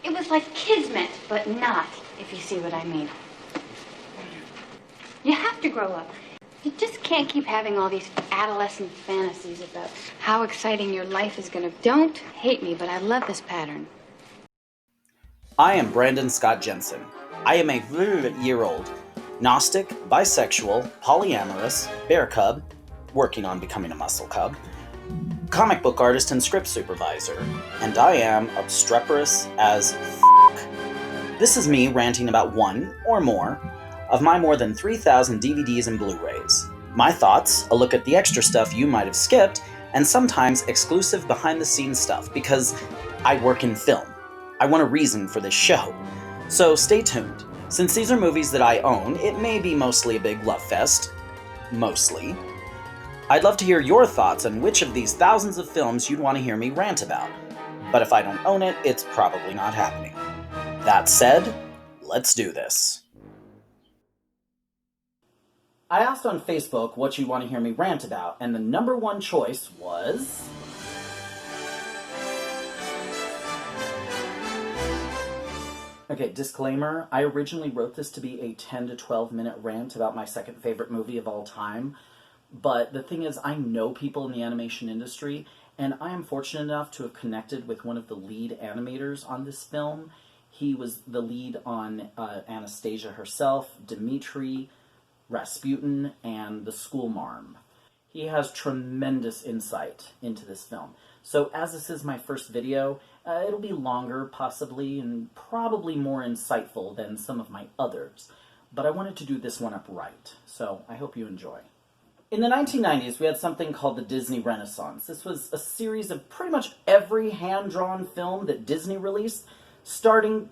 It was like kismet, but not, if you see what I mean. You have to grow up. You just can't keep having all these adolescent fantasies about how exciting your life is going to... Don't hate me, but I love this pattern. I am Brandon Scott Jensen. I am a year-old, Gnostic, bisexual, polyamorous, bear cub, working on becoming a muscle cub, comic book artist and script supervisor, and I am obstreperous as f***. This is me ranting about one, or more, of my more than 3,000 DVDs and BluRays. My thoughts, a look at the extra stuff you might have skipped, and sometimes exclusive behind-the-scenes stuff, because I work in film. I want a reason for this show. So stay tuned. Since these are movies that I own, it may be mostly a big love fest. Mostly. I'd love to hear your thoughts on which of these thousands of films you'd want to hear me rant about. But if I don't own it, it's probably not happening. That said, let's do this. I asked on Facebook what you want to hear me rant about, and the number one choice was... Okay, disclaimer, I originally wrote this to be a 10 to 12 minute rant about my second favorite movie of all time, but the thing is, I know people in the animation industry, and I am fortunate enough to have connected with one of the lead animators on this film. He was the lead on Anastasia herself, Dimitri, Rasputin, and the Schoolmarm. He has tremendous insight into this film. So as this is my first video, it'll be longer, possibly, and probably more insightful than some of my others. But I wanted to do this one up right, so I hope you enjoy. In the 1990s, we had something called the Disney Renaissance. This was a series of pretty much every hand-drawn film that Disney released, starting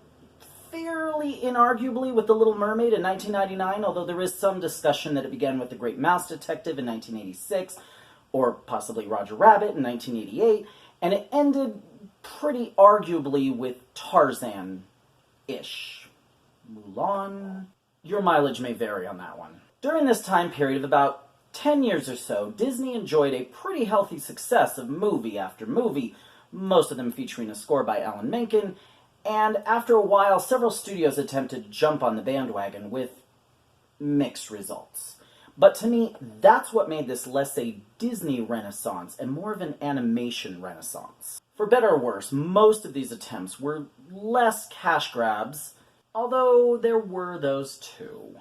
fairly inarguably with The Little Mermaid in 1999, although there is some discussion that it began with The Great Mouse Detective in 1986, or possibly Roger Rabbit in 1988, and it ended pretty arguably with Tarzan-ish. Mulan? Your mileage may vary on that one. During this time period of about 10 years or so, Disney enjoyed a pretty healthy success of movie after movie, most of them featuring a score by Alan Menken, and after a while, several studios attempted to jump on the bandwagon with mixed results. But to me, that's what made this less a Disney renaissance and more of an animation renaissance. For better or worse, most of these attempts were less cash grabs, although there were those too.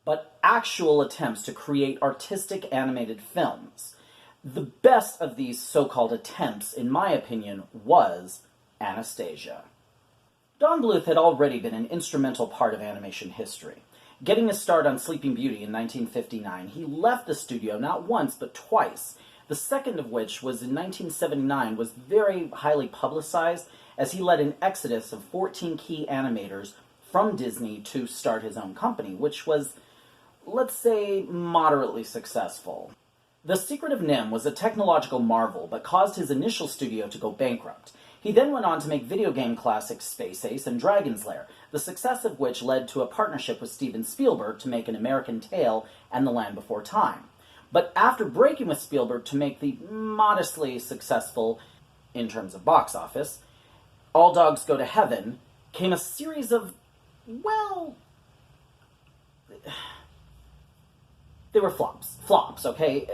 But actual attempts to create artistic animated films. The best of these so-called attempts, in my opinion, was Anastasia. Don Bluth had already been an instrumental part of animation history. Getting his start on Sleeping Beauty in 1959, he left the studio not once but twice. The second of which was in 1979 was very highly publicized as he led an exodus of 14 key animators from Disney to start his own company, which was, let's say, moderately successful. The Secret of Nim was a technological marvel, but caused his initial studio to go bankrupt. He then went on to make video game classics Space Ace and Dragon's Lair, the success of which led to a partnership with Steven Spielberg to make An American Tail and The Land Before Time. But after breaking with Spielberg to make the modestly successful, in terms of box office, All Dogs Go to Heaven, came a series of, well, they were flops, okay?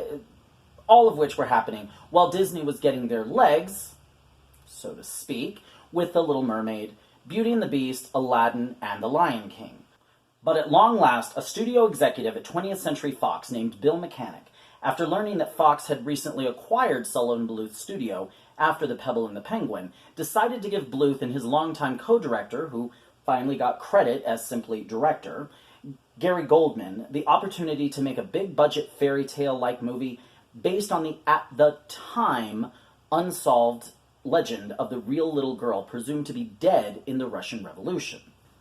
All of which were happening while Disney was getting their legs, so to speak, with The Little Mermaid, Beauty and the Beast, Aladdin, and The Lion King. But at long last, a studio executive at 20th Century Fox named Bill Mechanic, after learning that Fox had recently acquired Sullivan Bluth's studio after The Pebble and the Penguin, decided to give Bluth and his longtime co-director, who finally got credit as simply director, Gary Goldman, the opportunity to make a big-budget fairy tale-like movie based on the, at the time, unsolved legend of the real little girl presumed to be dead in the Russian Revolution.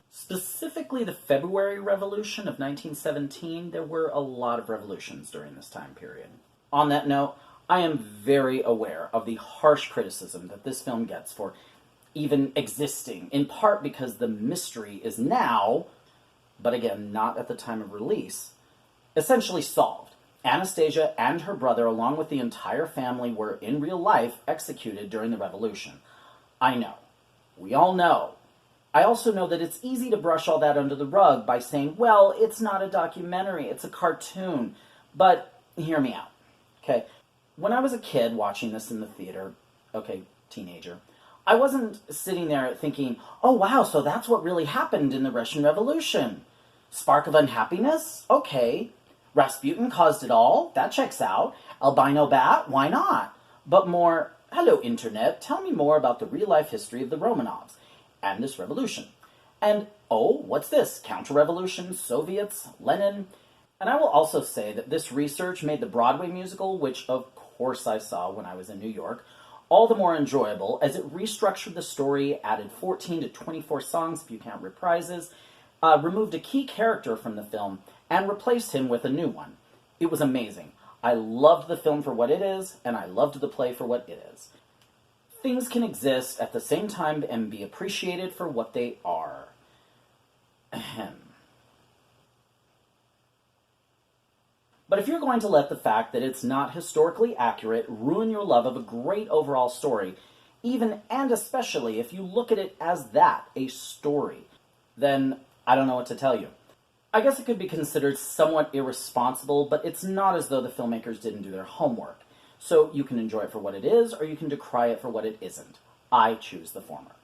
Specifically the February Revolution of 1917, there were a lot of revolutions during this time period. On that note, I am very aware of the harsh criticism that this film gets for even existing, in part because the mystery is now, but again, not at the time of release, essentially solved. Anastasia and her brother, along with the entire family, were, in real life, executed during the Revolution. I know. We all know. I also know that it's easy to brush all that under the rug by saying, well, it's not a documentary, it's a cartoon. But hear me out, okay? When I was a kid watching this in the theater, okay, teenager, I wasn't sitting there thinking, oh wow, so that's what really happened in the Russian Revolution. Spark of unhappiness? Okay. Rasputin caused it all? That checks out. Albino bat? Why not? But more, hello internet, tell me more about the real-life history of the Romanovs and this revolution. And, oh, what's this? Counter-revolution, Soviets, Lenin? And I will also say that this research made the Broadway musical, which of course I saw when I was in New York, all the more enjoyable as it restructured the story, added 14 to 24 songs if you count reprises, removed a key character from the film, and replaced him with a new one. It was amazing. I loved the film for what it is, and I loved the play for what it is. Things can exist at the same time and be appreciated for what they are. Ahem. But if you're going to let the fact that it's not historically accurate ruin your love of a great overall story, even and especially if you look at it as that, a story, then I don't know what to tell you. I guess it could be considered somewhat irresponsible, but it's not as though the filmmakers didn't do their homework. So you can enjoy it for what it is, or you can decry it for what it isn't. I choose the former.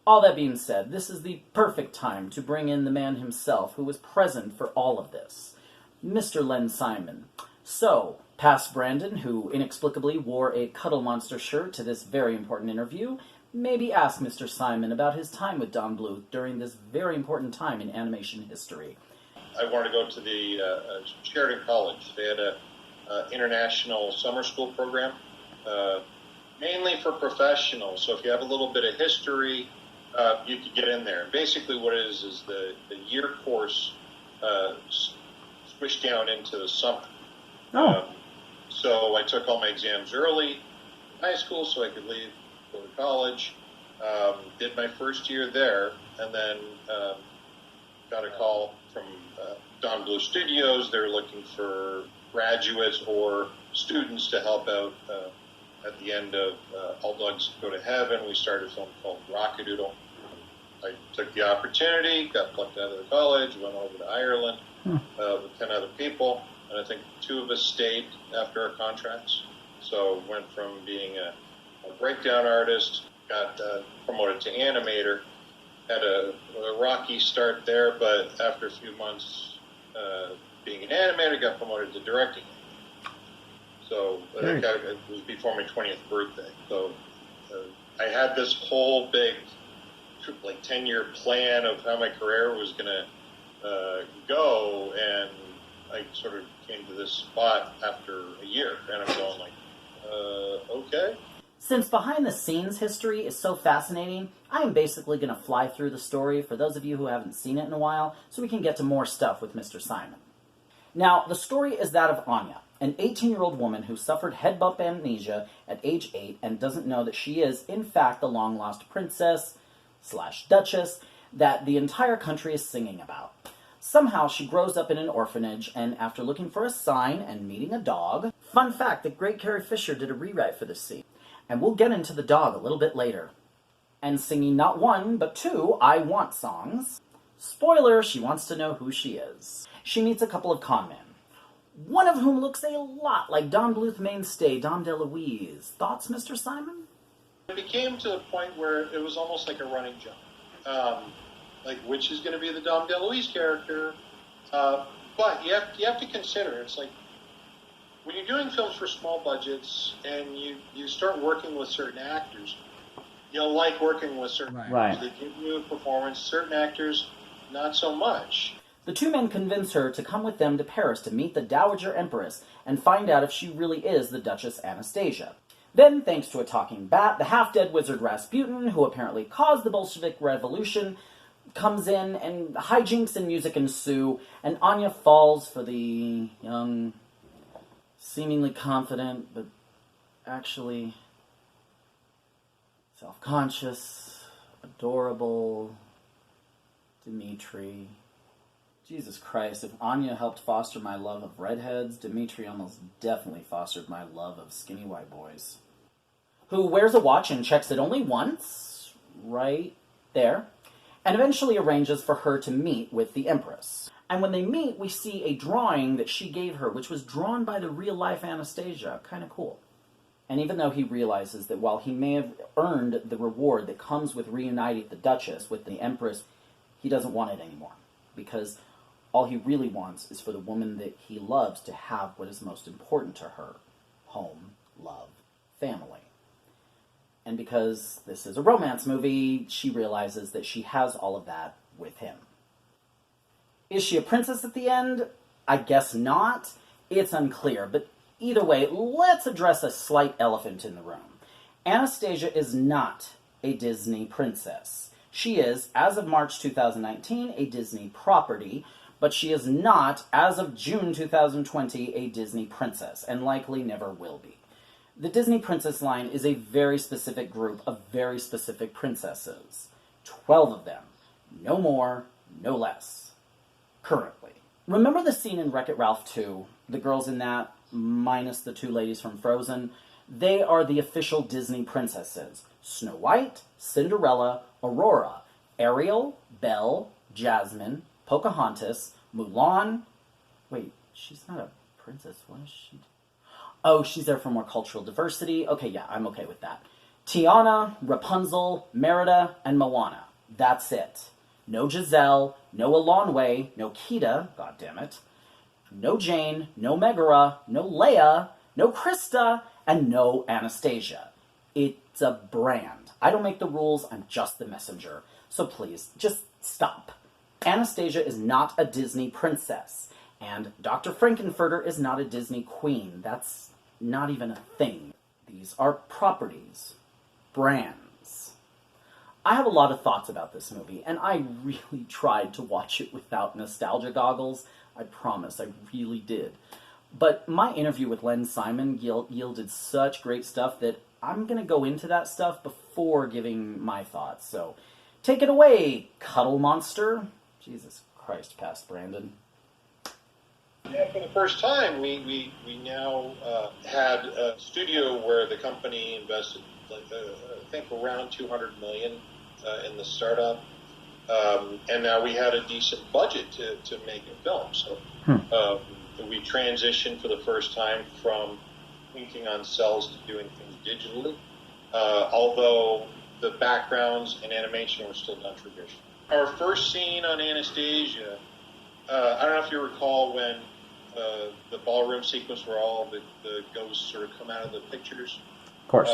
All that being said, this is the perfect time to bring in the man himself who was present for all of this. Mr. Len Simon. So, past Brandon, who inexplicably wore a Cuddle Monster shirt to this very important interview, maybe ask Mr. Simon about his time with Don Bluth during this very important time in animation history. I wanted to go to the Sheridan College. They had a international summer school program, mainly for professionals. So if you have a little bit of history, you could get in there. Basically what it is the year course squished down into the summer. Oh. So I took all my exams early in high school so I could leave, go to college. Did my first year there, and then got a call from Don Bluth Studios. They were looking for graduates or students to help out at the end of All Dogs Go to Heaven. We started a film called Rockadoodle. I took the opportunity, got plucked out of the college, went over to Ireland with 10 other people, and I think 2 of us stayed after our contracts. So went from being a breakdown artist, got promoted to animator, had a rocky start there, but after a few months being an animator, got promoted to directing. So I think it was before my 20th birthday. So I had this whole big, like 10-year plan of how my career was going to go, and I sort of came to this spot after a year, and I'm going like, okay. Since behind-the-scenes history is so fascinating, I am basically going to fly through the story for those of you who haven't seen it in a while, so we can get to more stuff with Mr. Simon. Now, the story is that of Anya, an 18-year-old woman who suffered head bump amnesia at age 8 and doesn't know that she is, in fact, the long-lost princess/duchess that the entire country is singing about. Somehow, she grows up in an orphanage, and after looking for a sign and meeting a dog... Fun fact that great Carrie Fisher did a rewrite for this scene. And we'll get into the dog a little bit later. And singing not 1, but 2 I Want songs. Spoiler, she wants to know who she is. She meets a couple of con men, one of whom looks a lot like Don Bluth mainstay Dom DeLuise. Thoughts, Mr. Simon? It became to the point where it was almost like a running joke. Like, which is going to be the Dom DeLuise character? But you have to consider, it's like, when you're doing films for small budgets and you start working with certain actors, you'll like working with certain actors. They give you a performance. Certain actors, not so much. The 2 men convince her to come with them to Paris to meet the Dowager Empress and find out if she really is the Duchess Anastasia. Then, thanks to a talking bat, the half-dead wizard Rasputin, who apparently caused the Bolshevik Revolution, comes in and hijinks and music ensue, and Anya falls for the young, seemingly confident, but actually self-conscious, adorable Dmitri. Jesus Christ, if Anya helped foster my love of redheads, Dmitri almost definitely fostered my love of skinny white boys. Who wears a watch and checks it only once? right there, and eventually arranges for her to meet with the Empress. And when they meet, we see a drawing that she gave her, which was drawn by the real-life Anastasia. Kind of cool. And even though he realizes that while he may have earned the reward that comes with reuniting the Duchess with the Empress, he doesn't want it anymore. Because all he really wants is for the woman that he loves to have what is most important to her: home, love, family. And because this is a romance movie, she realizes that she has all of that with him. Is she a princess at the end? I guess not. It's unclear, but either way, let's address a slight elephant in the room. Anastasia is not a Disney princess. She is, as of March 2019, a Disney property, but she is not, as of June 2020, a Disney princess, and likely never will be. The Disney princess line is a very specific group of very specific princesses. 12 of them. No more, no less. Currently. Remember the scene in Wreck-It Ralph 2? The girls in that, minus the two ladies from Frozen? They are the official Disney princesses. Snow White, Cinderella, Aurora, Ariel, Belle, Jasmine, Pocahontas, Mulan. Wait, she's not a princess, what is she? Oh, she's there for more cultural diversity. Okay, yeah, I'm okay with that. Tiana, Rapunzel, Merida, and Moana. That's it. No Giselle, no Elanway, no Kida, goddammit. No Jane, no Megara, no Leia, no Krista, and no Anastasia. It's a brand. I don't make the rules, I'm just the messenger. So please, just stop. Anastasia is not a Disney princess, and Dr. Frankenfurter is not a Disney queen. That's not even a thing. These are properties. Brands. I have a lot of thoughts about this movie, and I really tried to watch it without nostalgia goggles. I promise, I really did. But my interview with Len Simon yielded such great stuff that I'm going to go into that stuff before giving my thoughts. So, take it away, Cuddle Monster. Jesus Christ, past Brandon. Yeah, for the first time, we now had a studio where the company invested, I think, around $200 million in the startup, and now we had a decent budget to make a film. So we transitioned for the first time from inking on cells to doing things digitally, although the backgrounds and animation were still done traditionally. Our first scene on Anastasia, I don't know if you recall when the ballroom sequence where all the ghosts sort of come out of the pictures. Of course.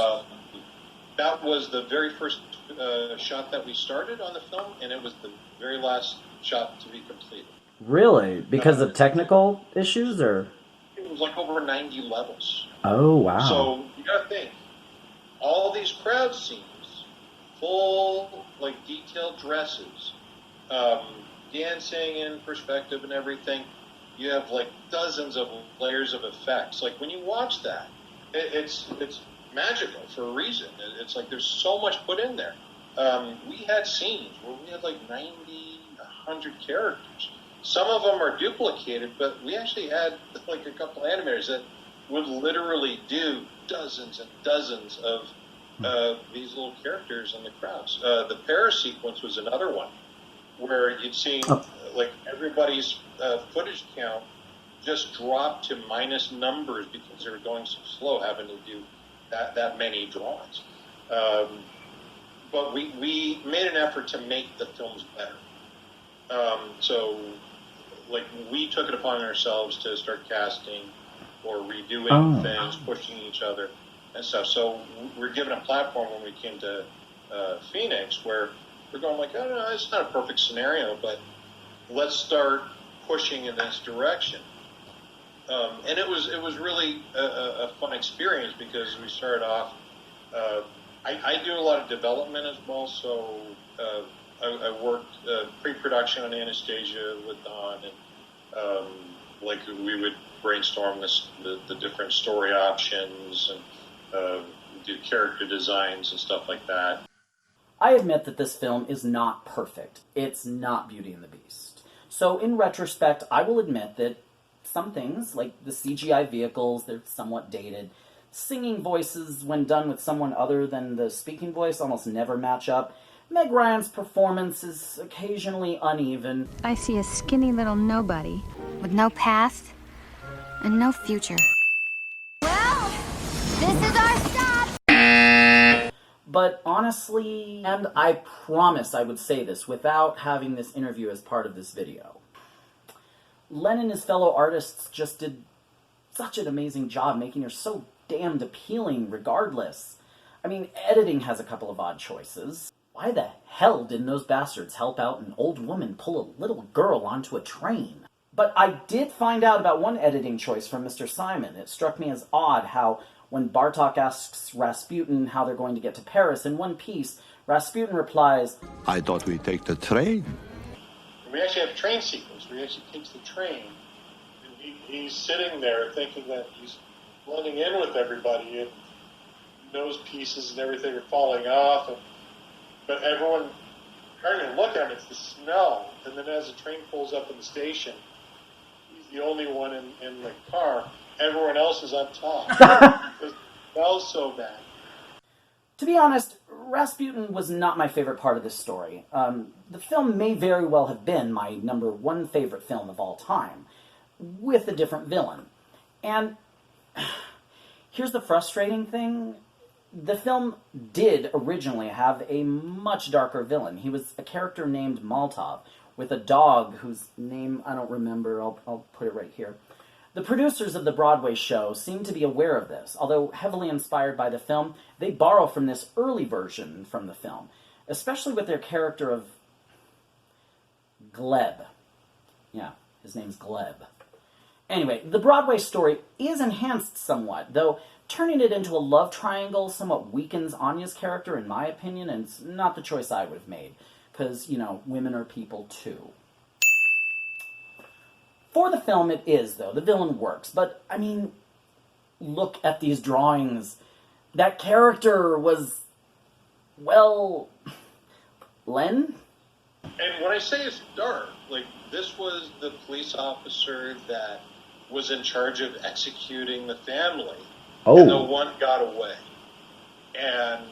That was the very first shot that we started on the film, and it was the very last shot to be completed. Really? Because of technical issues, or? It was like over 90 levels. Oh, wow. So you gotta think, all these crowd scenes, full, like, detailed dresses, dancing in perspective and everything. You have, like, dozens of layers of effects. Like, when you watch that, it's magical for a reason. It's like there's so much put in there. We had scenes where we had, like, 90, 100 characters. Some of them are duplicated, but we actually had, like, a couple animators that would literally do dozens and dozens of these little characters in the crowds. The Paris sequence was another one where you'd see like everybody's footage count just dropped to minus numbers because they were going so slow, having to do that many drawings. But we made an effort to make the films better. So, like, we took it upon ourselves to start casting or redoing things, pushing each other and stuff. So we're given a platform when we came to Phoenix where we're going like, oh, no, it's not a perfect scenario, but let's start pushing in this direction. And it was really a fun experience because we started off. I do a lot of development as well, so I worked pre-production on Anastasia with Don, and like we would brainstorm the different story options and do character designs and stuff like that. I admit that this film is not perfect. It's not Beauty and the Beast. So in retrospect, I will admit that some things, like the CGI vehicles, they're somewhat dated. Singing voices, when done with someone other than the speaking voice, almost never match up. Meg Ryan's performance is occasionally uneven. I see a skinny little nobody with no past and no future. Well, this is our stop! But honestly, and I promise I would say this without having this interview as part of this video, Len and his fellow artists just did such an amazing job making her so damned appealing regardless. I mean, editing has a couple of odd choices. Why the hell didn't those bastards help out an old woman pull a little girl onto a train? But I did find out about one editing choice from Mr. Simon. It struck me as odd how when Bartok asks Rasputin how they're going to get to Paris in one piece, Rasputin replies, I thought we'd take the train. We actually have a train sequence where he actually takes the train, and he's sitting there thinking that he's blending in with everybody, and nose pieces and everything are falling off, but everyone turning and look at him, it's the smell. And then as the train pulls up in the station, he's the only one in the car. Everyone else is on top. It smells so bad. To be honest, Rasputin was not my favorite part of this story. The film may very well have been my number one favorite film of all time, with a different villain. And here's the frustrating thing. The film did originally have a much darker villain. He was a character named Maltov, with a dog whose name I don't remember. I'll put it right here. The producers of the Broadway show seem to be aware of this. Although heavily inspired by the film, they borrow from this early version from the film, especially with their character of Gleb. Yeah, his name's Gleb. Anyway, the Broadway story is enhanced somewhat, though turning it into a love triangle somewhat weakens Anya's character, in my opinion, and it's not the choice I would have made, because, you know, women are people too. For the film, it is, though. The villain works, but, I mean, look at these drawings. That character was, well, Len? And when I say it's dark, like, this was the police officer that was in charge of executing the family. Oh. And the one got away. And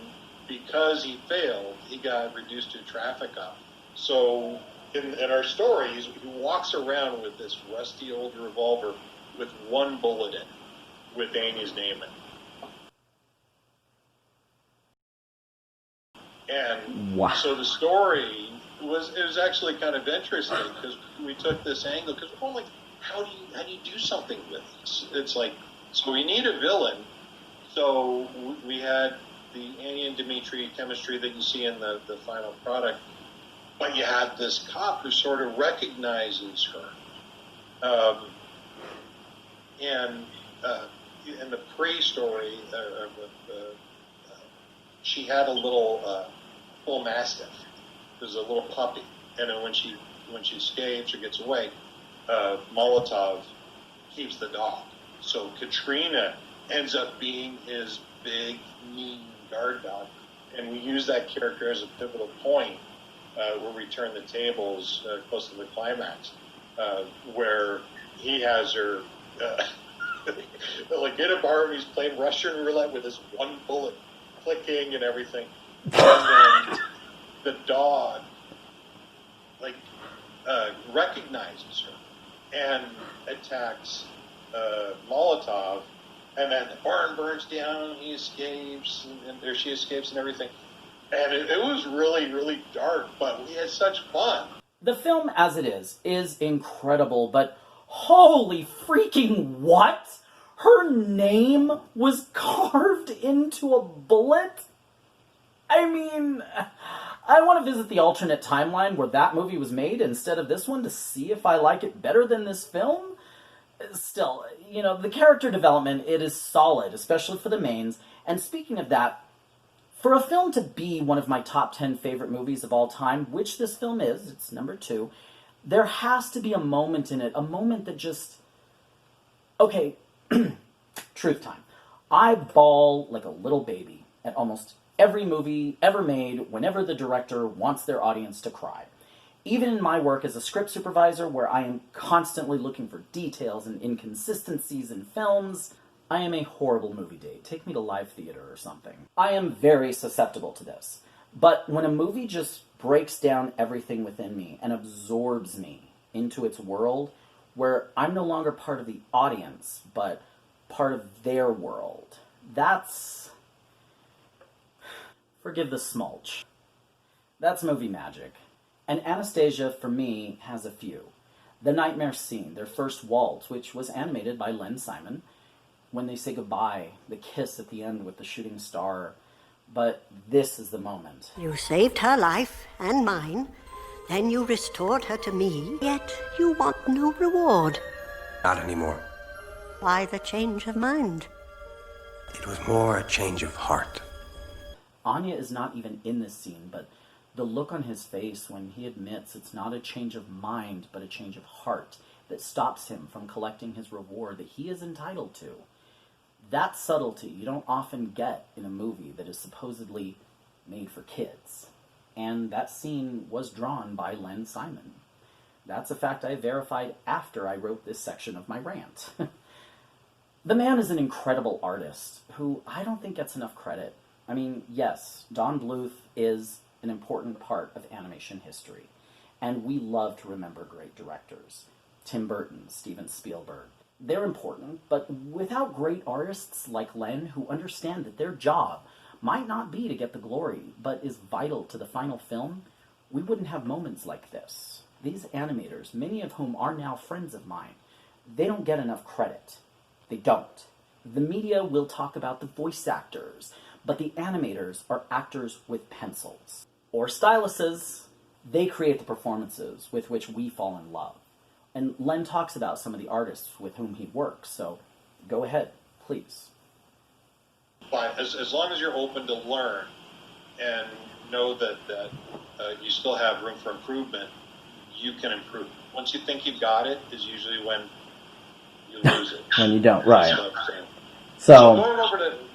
because he failed, he got reduced to a traffic cop. So in our story, he walks around with this rusty old revolver with one bullet in it, with Annie's name in it. And wow. So the story was actually kind of interesting because we took this angle because we're like, how do you do something with this? It's like, so we need a villain. So we had the Annie and Dimitri chemistry that you see in the final product, but you have this cop who sort of recognizes her. And in the pre-story, she had a little bull mastiff. There's a little puppy, and then when she escapes or gets away, Molotov keeps the dog. So Katrina ends up being his big, mean guard dog. And we use that character as a pivotal point where we turn the tables close to the climax, where he has her, like in a bar, and he's playing Russian roulette with his one bullet clicking and everything. And then the dog, like, recognizes her and attacks Molotov, and then the barn burns down, he escapes, or she escapes and everything. And it was really, really dark, but we had such fun. The film, as it is incredible, but holy freaking what? Her name was carved into a bullet? I mean, I want to visit the alternate timeline where that movie was made instead of this one to see if I like it better than this film. Still, you know, the character development, it is solid, especially for the mains. And speaking of that, for a film to be one of my top 10 favorite movies of all time, which this film is, it's number 2, there has to be a moment in it, a moment that just... Okay, truth time. I bawl like a little baby at almost every movie ever made whenever the director wants their audience to cry. Even in my work as a script supervisor, where I am constantly looking for details and inconsistencies in films, I am a horrible movie date. Take me to live theater or something. I am very susceptible to this. But when a movie just breaks down everything within me and absorbs me into its world, where I'm no longer part of the audience, but part of their world, that's... forgive the smulch. That's movie magic. And Anastasia, for me, has a few. The nightmare scene, their first waltz, which was animated by Len Simon, when they say goodbye, the kiss at the end with the shooting star. But this is the moment. You saved her life and mine, then you restored her to me, yet you want no reward. Not anymore. Why the change of mind? It was more a change of heart. Anya is not even in this scene, but the look on his face when he admits it's not a change of mind, but a change of heart that stops him from collecting his reward that he is entitled to. That subtlety you don't often get in a movie that is supposedly made for kids. And that scene was drawn by Len Simon. That's a fact I verified after I wrote this section of my rant. The man is an incredible artist who I don't think gets enough credit. I mean, yes, Don Bluth is an important part of animation history, and we love to remember great directors. Tim Burton, Steven Spielberg. They're important, but without great artists like Len who understand that their job might not be to get the glory, but is vital to the final film, we wouldn't have moments like this. These animators, many of whom are now friends of mine, they don't get enough credit. They don't. The media will talk about the voice actors, but the animators are actors with pencils. Or styluses. They create the performances with which we fall in love. And Len talks about some of the artists with whom he works, so go ahead, please. But as long as you're open to learn and know that you still have room for improvement, you can improve. Once you think you've got it is usually when you lose it. When you don't, right. So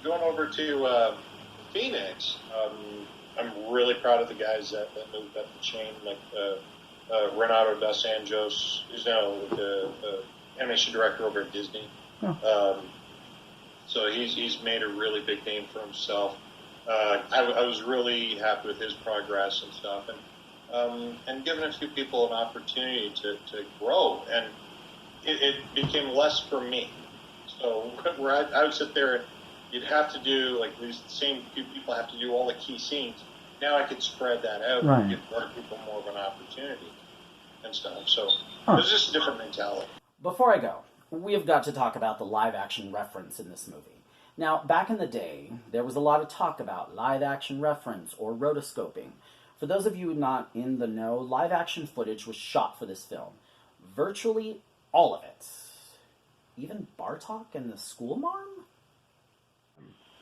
going over to Phoenix, I'm really proud of the guys that moved up the chain, like Renato dos Anjos, who's now the animation director over at Disney. Oh. So he's made a really big name for himself. I was really happy with his progress and stuff, and giving a few people an opportunity to grow, and it became less for me. So where I would sit there and you'd have to do, like, these same few people have to do all the key scenes. Now I could spread that out and give other people more of an opportunity and stuff. So it's just a different mentality. Before I go, we have got to talk about the live-action reference in this movie. Now, back in the day, there was a lot of talk about live-action reference or rotoscoping. For those of you not in the know, live-action footage was shot for this film. Virtually all of it. Even Bartok and the School Marm?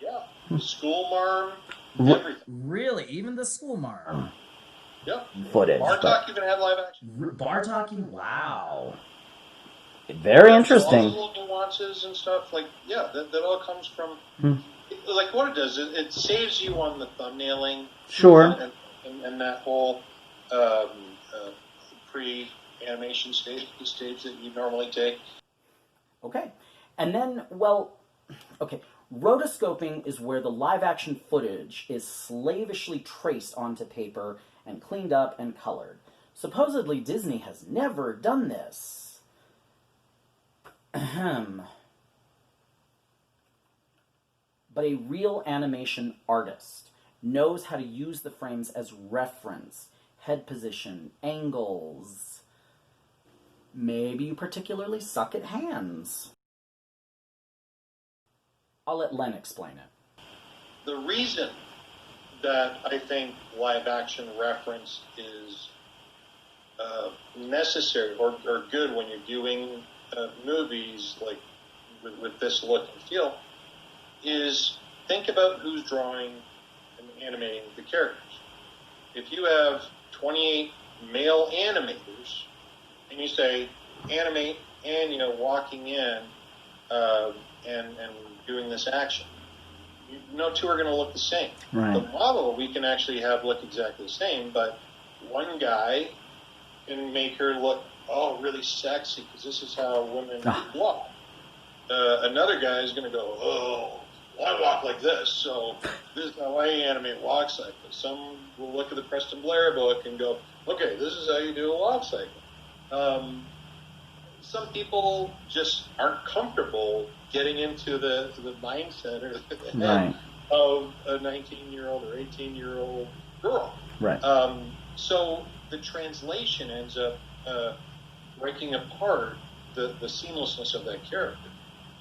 Yeah, the School Marm, everything. Really? Even the School Marm? Yep. Footage. Bartok even had live action. Bartok, wow. Very interesting. All the little nuances and stuff, like, yeah, that all comes from, like, what it does, it saves you on the thumbnailing. Sure. And that whole pre-animation stage that you normally take. Okay. And then, well, okay, rotoscoping is where the live-action footage is slavishly traced onto paper and cleaned up and colored. Supposedly, Disney has never done this. Ahem. But a real animation artist knows how to use the frames as reference, head position, angles. Maybe you particularly suck at hands. I'll let Len explain it. The reason that I think live-action reference is necessary or good when you're doing movies like with this look and feel is think about who's drawing and animating the characters. If you have 28 male animators and you say animate and walking in and doing this action, no two are going to look the same. Right. The model we can actually have look exactly the same, but one guy can make her look really sexy because this is how women walk. Another guy is going to go well, I walk like this, so this is how I animate walk cycles. Some will look at the Preston Blair book and go, okay, this is how you do a walk cycle. Some people just aren't comfortable getting into the mindset or the head of a 19-year-old or 18-year-old girl. Right. So the translation ends up breaking apart the seamlessness of that character.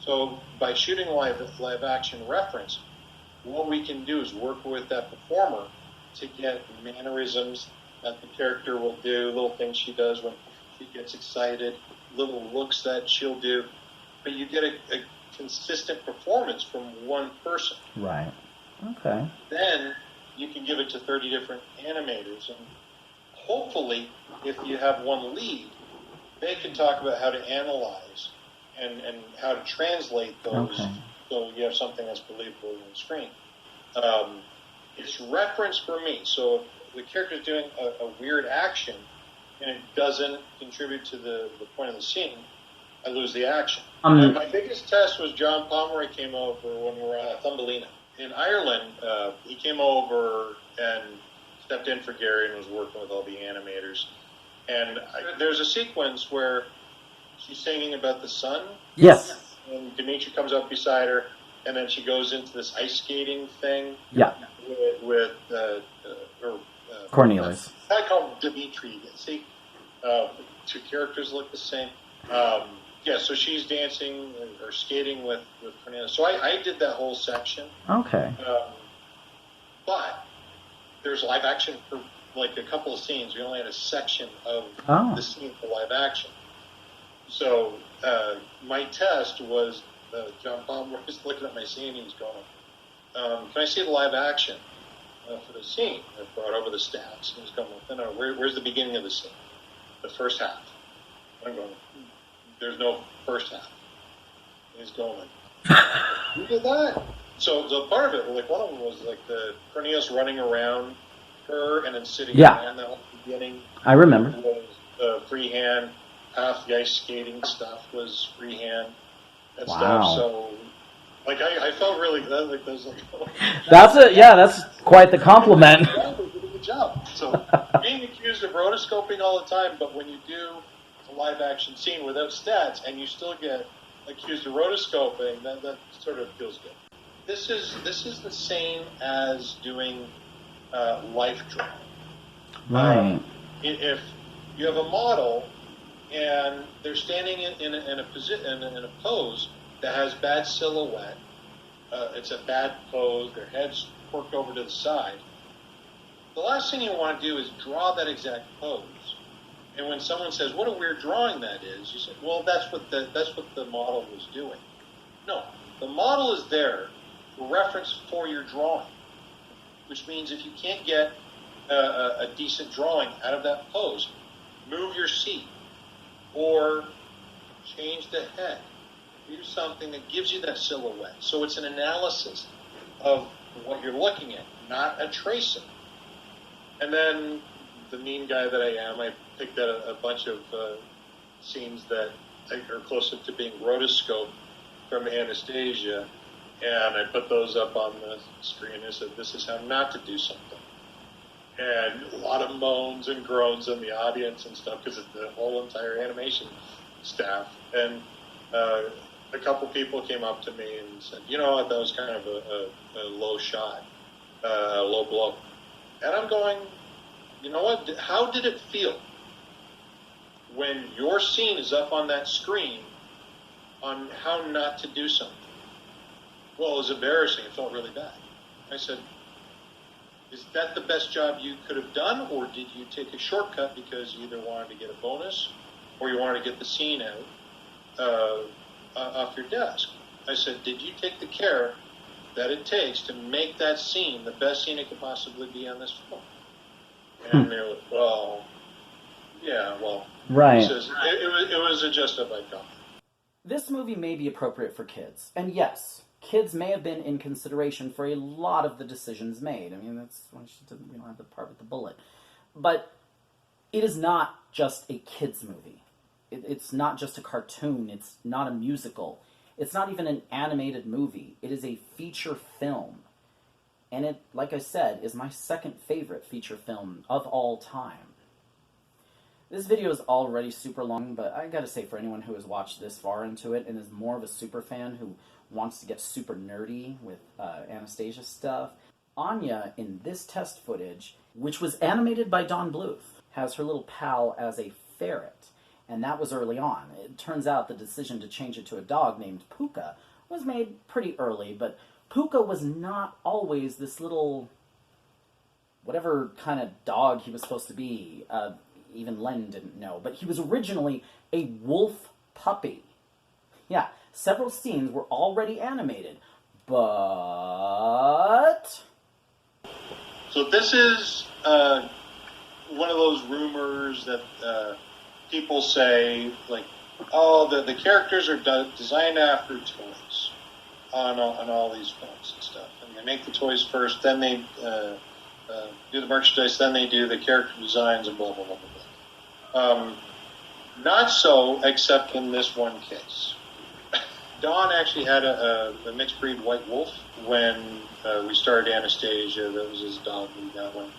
So by shooting live action reference, what we can do is work with that performer to get mannerisms that the character will do, little things she does when she gets excited, little looks that she'll do, but you get a consistent performance from one person. Right. Okay. Then you can give it to 30 different animators, and hopefully, if you have one lead, they can talk about how to analyze and how to translate those so you have something that's believable on the screen. It's reference for me, so if the character's doing a weird action and it doesn't contribute to the point of the scene, I lose the action. And my biggest test was John Pomeroy came over when we were at Thumbelina. In Ireland, he came over and stepped in for Gary and was working with all the animators. And there's a sequence where she's singing about the sun. Yes. And Dimitri comes up beside her, and then she goes into this ice skating thing. Yeah. With Cornelius. I call him Dimitri. See, two characters look the same. Yeah, so she's dancing or skating with Cornelius. So I did that whole section. Okay. But there's live action for like a couple of scenes. We only had a section of the scene for live action. So my test was John Pomeroy was looking at my scene. He was going, "Can I see the live action for the scene?" I brought over the stats. He was going, "No, where's the beginning of the scene? The first half." I'm going, "There's no first half." He's going, "You did that?" So part of it, like one of them was like the Cornelius running around her and then sitting down. That whole beginning. I remember. Was freehand. Half the ice skating stuff was freehand and Wow. stuff. So, like, I felt really good. Like, there's like, that's quite the compliment. Good job. So, being accused of rotoscoping all the time, but when you do a live action scene without stats and you still get accused of rotoscoping, that sort of feels good. This is the same as doing life drawing. Right. If you have a model and they're standing in a pose that has bad silhouette, it's a bad pose, their head's forked over to the side, the last thing you want to do is draw that exact pose. And when someone says, "What a weird drawing that is," you say, "Well, that's what the model was doing." No, the model is there for reference for your drawing, which means if you can't get a decent drawing out of that pose, move your seat or change the head. Do something that gives you that silhouette. So it's an analysis of what you're looking at, not a tracing. And then the mean guy that I am, I picked out a bunch of scenes that are closer to being rotoscoped from Anastasia, and I put those up on the screen and said, "This is how not to do something." And a lot of moans and groans in the audience and stuff because it's the whole entire animation staff. And a couple people came up to me and said, "You know what, that was kind of a low shot, a low blow." And I'm going, you know what, how did it feel when your scene is up on that screen on how not to do something? Well, it was embarrassing. It felt really bad. I said, "Is that the best job you could have done, or did you take a shortcut because you either wanted to get a bonus or you wanted to get the scene out off your desk?" I said, "Did you take the care that it takes to make that scene the best scene it could possibly be on this film?" And they were like, "Well, yeah, well." Right. He says, it was a justified comment. This movie may be appropriate for kids. And yes, kids may have been in consideration for a lot of the decisions made. I mean, that's why she didn't, have the part with the bullet. But it is not just a kids movie. It's not just a cartoon. It's not a musical. It's not even an animated movie. It is a feature film. And it, like I said, is my second favorite feature film of all time. This video is already super long, but I gotta say, for anyone who has watched this far into it and is more of a super fan who wants to get super nerdy with Anastasia stuff, Anya, in this test footage, which was animated by Don Bluth, has her little pal as a ferret. And that was early on. It turns out the decision to change it to a dog named Puka was made pretty early, but Puka was not always this little, whatever kind of dog he was supposed to be. Even Len didn't know, but he was originally a wolf puppy. Yeah, several scenes were already animated, but... So this is one of those rumors that people say, like, oh, the characters are designed after toys on all these films and stuff. And they make the toys first, then they do the merchandise, then they do the character designs and blah, blah, blah, blah, blah. Not so, except in this one case. Don actually had a mixed breed white wolf when we started Anastasia. That was his dog we got when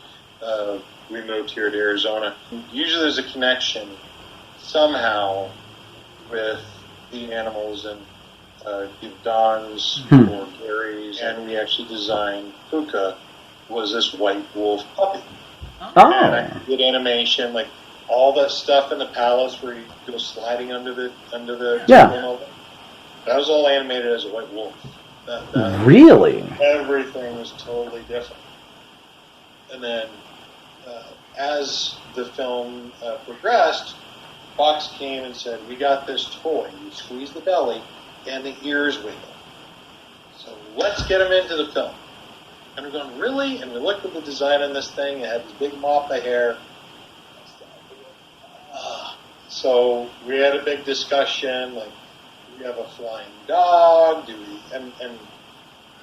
we moved here to Arizona. Usually there's a connection somehow with the animals, and Don's or Gary's, and we actually designed Puka was this white wolf puppy. Oh. And I did animation, like all that stuff in the palace where you go sliding under the Yeah. That was all animated as a white wolf. Really? Everything was totally different. And then, as the film progressed, Fox came and said, "We got this toy. You squeeze the belly, and the ears wiggle. So let's get them into the film." And we're going, "Really?" And we looked at the design on this thing. It had this big mop of hair. So we had a big discussion, like, do we have a flying dog? Do we? And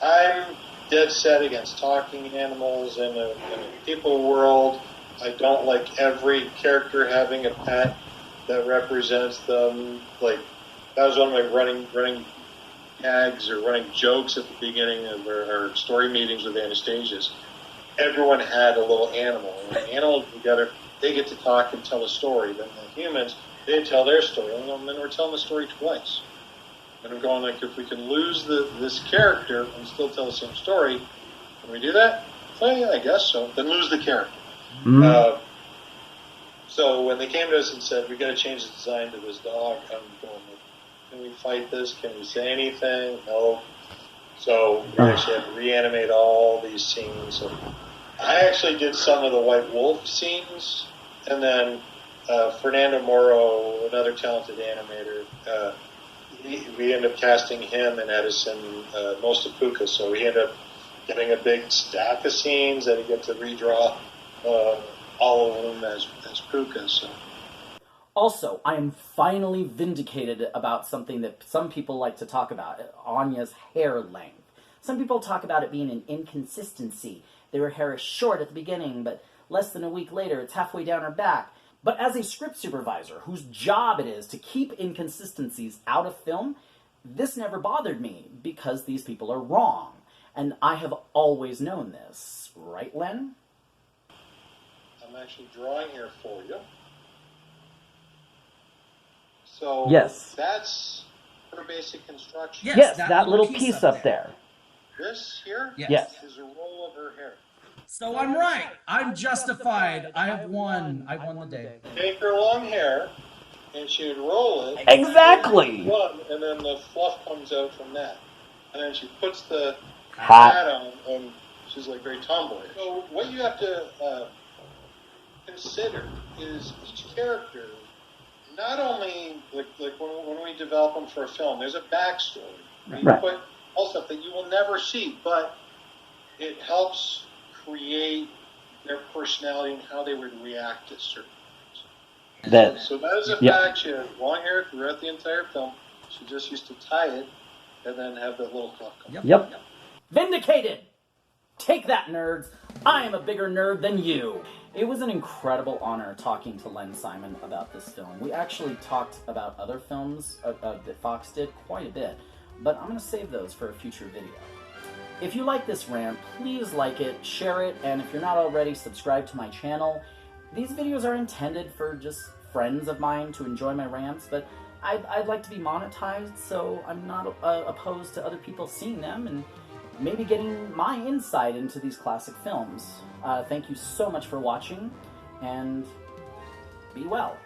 I'm dead set against talking animals in a people world. I don't like every character having a pet that represents them. Like, that was one of my running gags or running jokes at the beginning of our story meetings with Anastasia's. Everyone had a little animal. And the animals together, they get to talk and tell a story. Then the humans, they tell their story. And then we're telling the story twice. And I'm going, like, if we can lose this character and still tell the same story, can we do that? Well, yeah, I guess so. Then lose the character. Mm-hmm. So when they came to us and said, we got to change the design to this dog, I'm going, like, can we fight this? Can we say anything? No. So we actually had to reanimate all these scenes. So I actually did some of the White Wolf scenes, and then Fernando Moro, another talented animator, we ended up casting him and Edison most of Puka, so we ended up getting a big stack of scenes that he got to redraw all of them as Puka. So. Also, I am finally vindicated about something that some people like to talk about, Anya's hair length. Some people talk about it being an inconsistency. Her hair is short at the beginning, but less than a week later, it's halfway down her back. But as a script supervisor, whose job it is to keep inconsistencies out of film, this never bothered me, because these people are wrong. And I have always known this. Right, Len? I'm actually drawing here for you. So yes, that's her basic construction. Yes, that little piece up there. This here yes. is a roll of her hair. So I'm right. I'm justified. I have won. I won the day. Take her long hair, and she would roll it. Exactly. And then the fluff comes out from that. And then she puts the hat on, and she's like very tomboy. So what you have to consider is each character. Not only like when we develop them for a film, there's a backstory. We put all stuff that you will never see, but it helps create their personality and how they would react to certain things. So that is a fact. She had long hair throughout the entire film. She just used to tie it and then have that little fluff come. Yep. Vindicated! Take that, nerds! I am a bigger nerd than you! It was an incredible honor talking to Len Simon about this film. We actually talked about other films that Fox did quite a bit. but I'm going to save those for a future video. If you like this rant, please like it, share it, and if you're not already, subscribe to my channel. These videos are intended for just friends of mine to enjoy my rants, but I'd like to be monetized, so I'm not opposed to other people seeing them and maybe getting my insight into these classic films. Thank you so much for watching, and be well.